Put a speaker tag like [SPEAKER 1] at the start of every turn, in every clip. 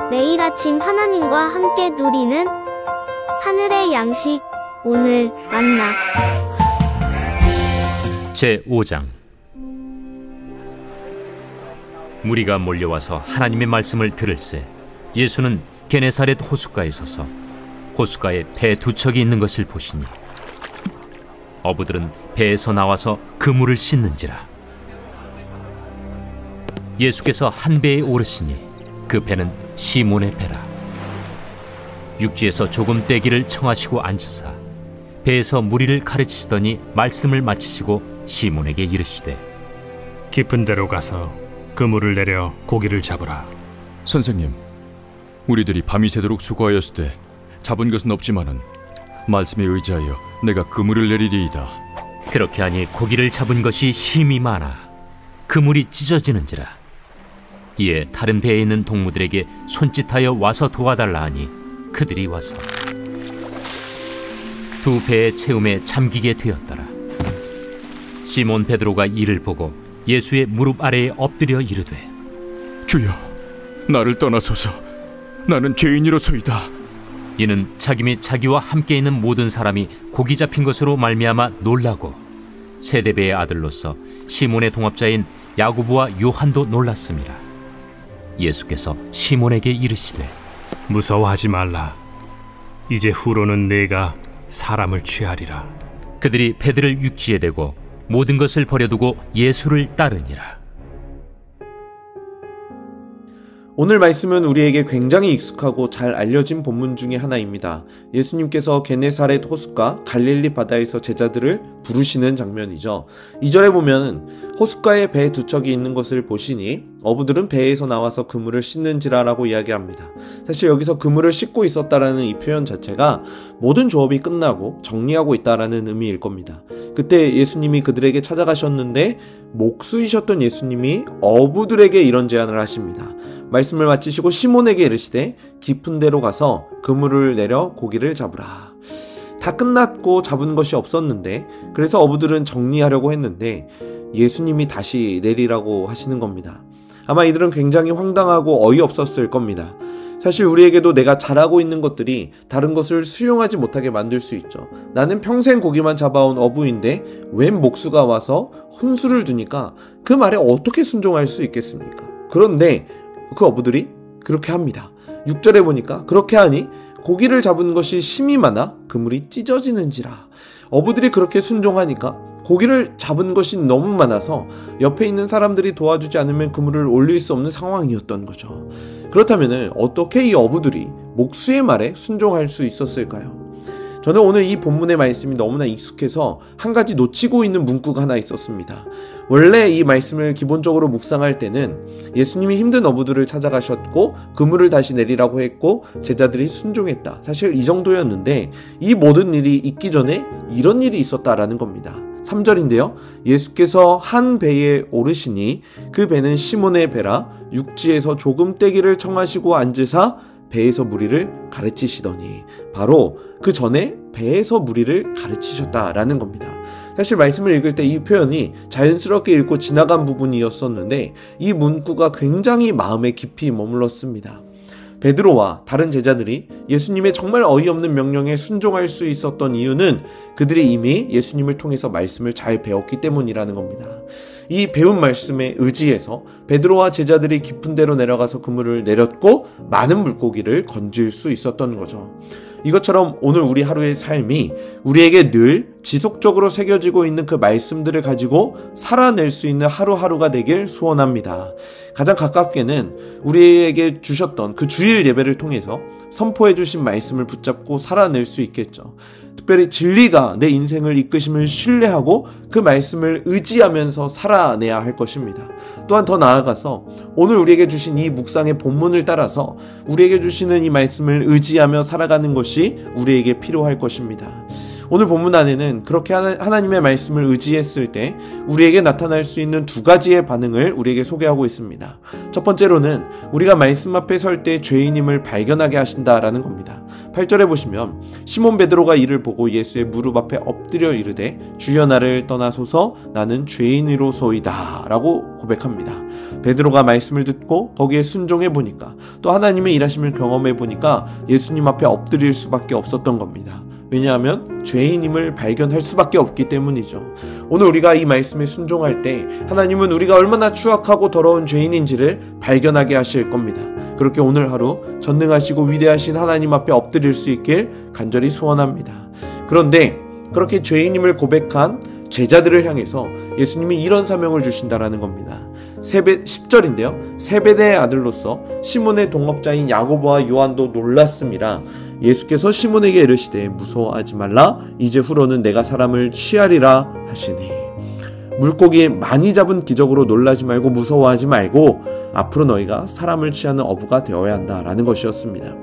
[SPEAKER 1] 매일 아침 하나님과 함께 누리는 하늘의 양식, 오늘 만나.
[SPEAKER 2] 제5장. 무리가 몰려와서 하나님의 말씀을 들을새 예수는 게네사렛 호숫가에 서서 호숫가에 배 두 척이 있는 것을 보시니 어부들은 배에서 나와서 그물을 씻는지라. 예수께서 한 배에 오르시니 그 배는 시몬의 배라. 육지에서 조금 떼기를 청하시고 앉으사 배에서 무리를 가르치시더니 말씀을 마치시고 시몬에게 이르시되,
[SPEAKER 3] 깊은 데로 가서 그물을 내려 고기를 잡으라.
[SPEAKER 4] 선생님, 우리들이 밤이 새도록 수고하였으되 잡은 것은 없지만은 말씀에 의지하여 내가 그물을 내리리이다.
[SPEAKER 2] 그렇게 하니 고기를 잡은 것이 심히 많아 그물이 찢어지는지라. 이에 다른 배에 있는 동무들에게 손짓하여 와서 도와달라 하니 그들이 와서 두 배의 채움에 잠기게 되었더라. 시몬 베드로가 이를 보고 예수의 무릎 아래에 엎드려 이르되,
[SPEAKER 4] 주여, 나를 떠나소서. 나는 죄인이로소이다.
[SPEAKER 2] 이는 자기 및 자기와 함께 있는 모든 사람이 고기 잡힌 것으로 말미암아 놀라고 세데베의 아들로서 시몬의 동업자인 야고보와 요한도 놀랐습니다. 예수께서 시몬에게 이르시되,
[SPEAKER 3] 무서워하지 말라. 이제 후로는 내가 사람을 취하리라.
[SPEAKER 2] 그들이 배들을 육지에 대고 모든 것을 버려두고 예수를 따르니라.
[SPEAKER 5] 오늘 말씀은 우리에게 굉장히 익숙하고 잘 알려진 본문 중에 하나입니다. 예수님께서 게네사렛 호숫가 갈릴리 바다에서 제자들을 부르시는 장면이죠. 2절에 보면 호숫가에 배 두 척이 있는 것을 보시니 어부들은 배에서 나와서 그물을 씻는지라라고 이야기합니다. 사실 여기서 그물을 씻고 있었다라는 이 표현 자체가 모든 조업이 끝나고 정리하고 있다라는 의미일 겁니다. 그때 예수님이 그들에게 찾아가셨는데 목수이셨던 예수님이 어부들에게 이런 제안을 하십니다. 말씀을 마치시고 시몬에게 이르시되, 깊은 데로 가서 그물을 내려 고기를 잡으라. 다 끝났고 잡은 것이 없었는데, 그래서 어부들은 정리하려고 했는데 예수님이 다시 내리라고 하시는 겁니다. 아마 이들은 굉장히 황당하고 어이없었을 겁니다. 사실 우리에게도 내가 잘하고 있는 것들이 다른 것을 수용하지 못하게 만들 수 있죠. 나는 평생 고기만 잡아온 어부인데 웬 목수가 와서 혼수를 두니까 그 말에 어떻게 순종할 수 있겠습니까? 그런데 그 어부들이 그렇게 합니다. 6절에 보니까 그렇게 하니 고기를 잡은 것이 심이 많아 그물이 찢어지는지라. 어부들이 그렇게 순종하니까 고기를 잡은 것이 너무 많아서 옆에 있는 사람들이 도와주지 않으면 그물을 올릴 수 없는 상황이었던 거죠. 그렇다면 어떻게 이 어부들이 목수의 말에 순종할 수 있었을까요? 저는 오늘 이 본문의 말씀이 너무나 익숙해서 한 가지 놓치고 있는 문구가 하나 있었습니다. 원래 이 말씀을 기본적으로 묵상할 때는 예수님이 힘든 어부들을 찾아가셨고 그물을 다시 내리라고 했고 제자들이 순종했다. 사실 이 정도였는데 이 모든 일이 있기 전에 이런 일이 있었다라는 겁니다. 3절인데요. 예수께서 한 배에 오르시니 그 배는 시몬의 배라. 육지에서 조금 떼기를 청하시고 앉으사 배에서 무리를 가르치시더니, 바로 그 전에 배에서 무리를 가르치셨다라는 겁니다. 사실 말씀을 읽을 때 이 표현이 자연스럽게 읽고 지나간 부분이었었는데 이 문구가 굉장히 마음에 깊이 머물렀습니다. 베드로와 다른 제자들이 예수님의 정말 어이없는 명령에 순종할 수 있었던 이유는 그들이 이미 예수님을 통해서 말씀을 잘 배웠기 때문이라는 겁니다. 이 배운 말씀에 의지해서 베드로와 제자들이 깊은 데로 내려가서 그물을 내렸고 많은 물고기를 건질 수 있었던 거죠. 이것처럼 오늘 우리 하루의 삶이 우리에게 늘 지속적으로 새겨지고 있는 그 말씀들을 가지고 살아낼 수 있는 하루하루가 되길 소원합니다. 가장 가깝게는 우리에게 주셨던 그 주일 예배를 통해서 선포해 주신 말씀을 붙잡고 살아낼 수 있겠죠. 특별히 진리가 내 인생을 이끄심을 신뢰하고 그 말씀을 의지하면서 살아내야 할 것입니다. 또한 더 나아가서 오늘 우리에게 주신 이 묵상의 본문을 따라서 우리에게 주시는 이 말씀을 의지하며 살아가는 것이 우리에게 필요할 것입니다. 오늘 본문 안에는 그렇게 하나님의 말씀을 의지했을 때 우리에게 나타날 수 있는 두 가지의 반응을 우리에게 소개하고 있습니다. 첫 번째로는 우리가 말씀 앞에 설 때 죄인임을 발견하게 하신다라는 겁니다. 8절에 보시면 시몬 베드로가 이를 보고 예수의 무릎 앞에 엎드려 이르되 주여 나를 떠나소서 나는 죄인이로소이다 라고 고백합니다. 베드로가 말씀을 듣고 거기에 순종해 보니까 또 하나님의 일하심을 경험해 보니까 예수님 앞에 엎드릴 수밖에 없었던 겁니다. 왜냐하면 죄인임을 발견할 수밖에 없기 때문이죠. 오늘 우리가 이 말씀에 순종할 때 하나님은 우리가 얼마나 추악하고 더러운 죄인인지를 발견하게 하실 겁니다. 그렇게 오늘 하루 전능하시고 위대하신 하나님 앞에 엎드릴 수 있길 간절히 소원합니다. 그런데 그렇게 죄인임을 고백한 제자들을 향해서 예수님이 이런 사명을 주신다라는 겁니다. 10절인데요. 세베대의 아들로서 시몬의 동업자인 야고보와 요한도 놀랐음이라 예수께서 시몬에게 이르시되 무서워하지 말라 이제 후로는 내가 사람을 취하리라 하시니 물고기 많이 잡은 기적으로 놀라지 말고 무서워하지 말고 앞으로 너희가 사람을 취하는 어부가 되어야 한다라는 것이었습니다.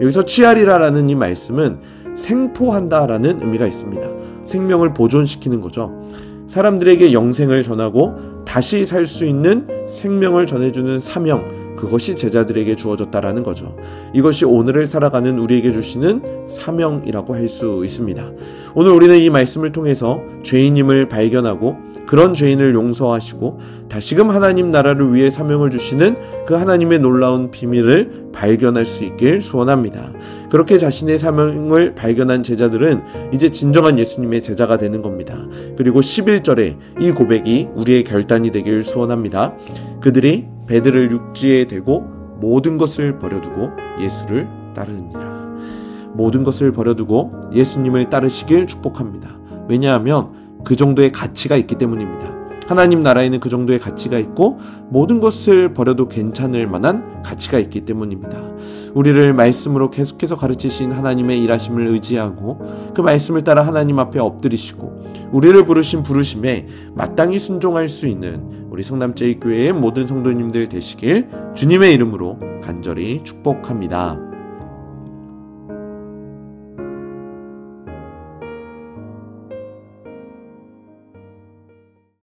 [SPEAKER 5] 여기서 취하리라라는 이 말씀은 생포한다라는 의미가 있습니다. 생명을 보존시키는 거죠. 사람들에게 영생을 전하고 다시 살 수 있는 생명을 전해주는 사명, 그것이 제자들에게 주어졌다라는 거죠. 이것이 오늘을 살아가는 우리에게 주시는 사명이라고 할 수 있습니다. 오늘 우리는 이 말씀을 통해서 죄인임을 발견하고 그런 죄인을 용서하시고 다시금 하나님 나라를 위해 사명을 주시는 그 하나님의 놀라운 비밀을 발견할 수 있길 소원합니다. 그렇게 자신의 사명을 발견한 제자들은 이제 진정한 예수님의 제자가 되는 겁니다. 그리고 11절에 이 고백이 우리의 결단이 되길 소원합니다. 그들이 배들을 육지에 대고 모든 것을 버려두고 예수를 따르니라. 모든 것을 버려두고 예수님을 따르시길 축복합니다. 왜냐하면 그 정도의 가치가 있기 때문입니다. 하나님 나라에는 그 정도의 가치가 있고 모든 것을 버려도 괜찮을 만한 가치가 있기 때문입니다. 우리를 말씀으로 계속해서 가르치신 하나님의 일하심을 의지하고 그 말씀을 따라 하나님 앞에 엎드리시고 우리를 부르신 부르심에 마땅히 순종할 수 있는 우리 성남제일교회의 모든 성도님들 되시길 주님의 이름으로 간절히 축복합니다.